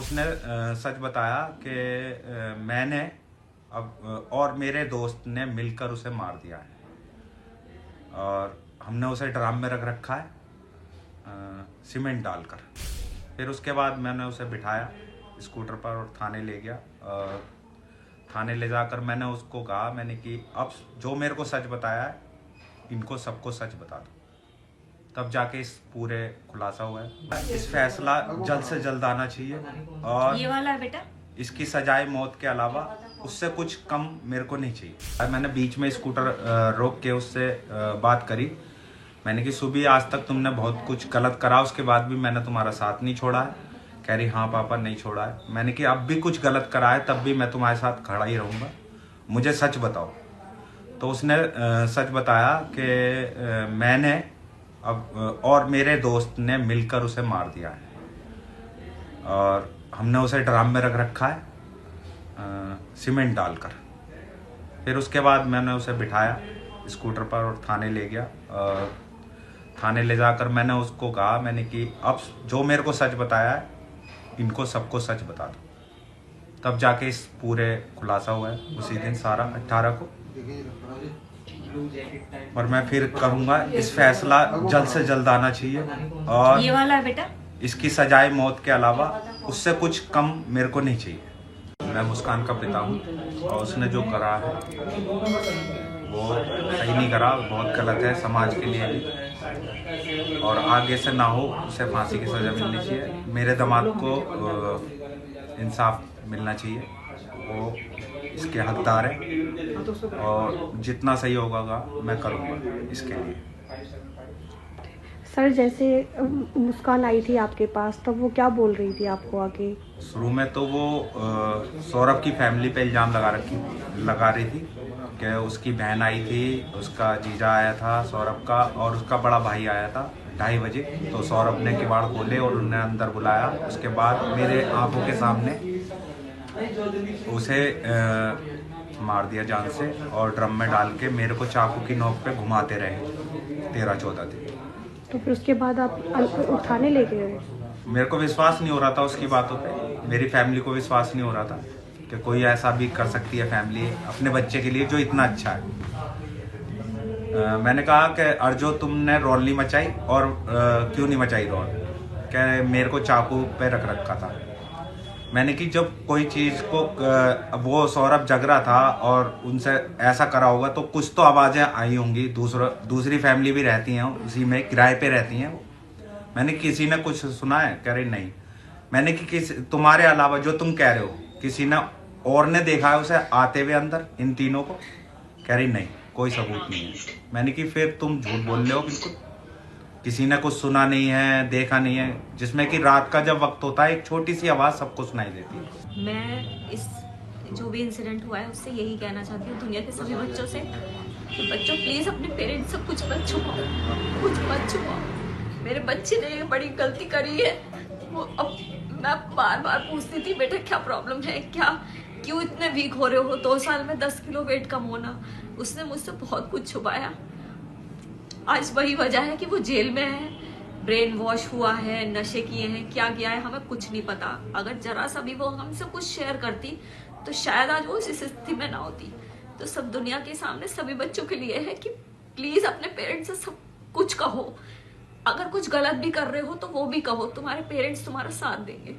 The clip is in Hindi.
उसने सच बताया कि मैंने और मेरे दोस्त ने मिलकर उसे मार दिया है और हमने उसे ड्रम में रख रखा है सीमेंट डालकर। फिर उसके बाद मैंने उसे बिठाया स्कूटर पर और थाने ले गया। और थाने ले जाकर मैंने उसको कहा, मैंने कि अब जो मेरे को सच बताया है इनको सबको सच बता दो। तब जाके इस पूरे खुलासा हुआ है। इस फैसला जल्द से जल्द आना चाहिए और ये वाला है बेटा, इसकी सजाए मौत के अलावा उससे कुछ कम मेरे को नहीं चाहिए। मैंने बीच में स्कूटर रोक के उससे बात करी। मैंने कि सुबह आज तक तुमने बहुत कुछ गलत करा, उसके बाद भी मैंने तुम्हारा साथ नहीं छोड़ा है। कह रही हाँ पापा नहीं छोड़ा है। मैंने कि अब भी कुछ गलत करा है तब भी मैं तुम्हारे साथ खड़ा ही रहूँगा, मुझे सच बताओ। तो उसने सच बताया कि मैंने और मेरे दोस्त ने मिलकर उसे मार दिया है और हमने उसे ड्रम में रख रखा है सीमेंट डालकर। फिर उसके बाद मैंने उसे बिठाया स्कूटर पर और थाने ले गया। और थाने ले जाकर मैंने उसको कहा, मैंने कि अब जो मेरे को सच बताया है इनको सबको सच बता दो। तब जाके इस पूरे खुलासा हुआ है उसी दिन 18 को। और मैं फिर कहूँगा इस फैसला जल्द से जल्द आना चाहिए और ये वाला है बेटा, इसकी सजाए मौत के अलावा उससे कुछ कम मेरे को नहीं चाहिए। मैं मुस्कान का पिता हूँ और उसने जो करा है वो सही नहीं करा, बहुत गलत है समाज के लिए भी। और आगे से ना हो, उसे फांसी की सज़ा मिलनी चाहिए। मेरे दामाद को इंसाफ मिलना चाहिए, वो इसके हकदार है और जितना सही होगा मैं करूँगा इसके लिए। सर, जैसे मुस्कान आई थी आपके पास तब वो क्या बोल रही थी आपको आके? शुरू में तो वो सौरभ की फैमिली पे इल्ज़ाम लगा रही थी कि उसकी बहन आई थी, उसका जीजा आया था सौरभ का, और उसका बड़ा भाई आया था 2:30 बजे। तो सौरभ ने किवाड़ खोले और उन्हें अंदर बुलाया। उसके बाद मेरे आंखों के सामने उसे मार दिया जान से और ड्रम में डाल के मेरे को चाकू की नोक पे घुमाते रहे 13-14 दिन। तो फिर उसके बाद आप उठाने लेके गए? मेरे को विश्वास नहीं हो रहा था उसकी बातों पे, मेरी फैमिली को विश्वास नहीं हो रहा था कि कोई ऐसा भी कर सकती है फैमिली अपने बच्चे के लिए जो इतना अच्छा है। मैंने कहा कि अर्जो तुमने रौल नहीं मचाई, और क्यों नहीं मचाई रौल? क्या मेरे को चाकू पे रख रखा था। मैंने कि जब कोई चीज़ को वो सौरभ जग रहा था और उनसे ऐसा करा होगा तो कुछ तो आवाज़ें आई होंगी। दूसरी फैमिली भी रहती हैं उसी में, किराए पे रहती हैं। मैंने किसी ने कुछ सुना है? कह रही नहीं। मैंने कि तुम्हारे अलावा जो तुम कह रहे हो किसी ने और ने देखा है उसे आते हुए अंदर इन तीनों को? कह रही नहीं, कोई सबूत नहीं है। मैंने कि फिर तुम झूठ बोल रहे हो बिल्कुल, किसी ने कुछ सुना नहीं है, देखा नहीं है, जिसमें कि रात का जब वक्त होता है एक छोटी सी आवाज़ सबको सुनाई देती है। मैं इस जो भी इंसिडेंट हुआ है उससे यही कहना चाहती हूँ दुनिया के सभी बच्चों से कि बच्चों प्लीज़ अपने पेरेंट्स से कुछ मत छुपाओ, कुछ मत छुपाओ। मेरे बच्चे ने ये बड़ी गलती करी है। वो अब मैं बार बार पूछती थी, बेटा क्या प्रॉब्लम है, क्या क्यों इतने वीक हो रहे हो? 2 साल में 10 किलो वेट कम होना। उसने मुझसे बहुत कुछ छुपाया। आज वही वजह है कि वो जेल में है, ब्रेन वॉश हुआ है, नशे किए हैं, क्या किया है हमें कुछ नहीं पता। अगर जरा सा भी वो हमसे कुछ शेयर करती तो शायद आज वो इस स्थिति में ना होती। तो सब दुनिया के सामने सभी बच्चों के लिए है कि प्लीज अपने पेरेंट्स से सब कुछ कहो। अगर कुछ गलत भी कर रहे हो तो वो भी कहो, तुम्हारे पेरेंट्स तुम्हारा साथ देंगे।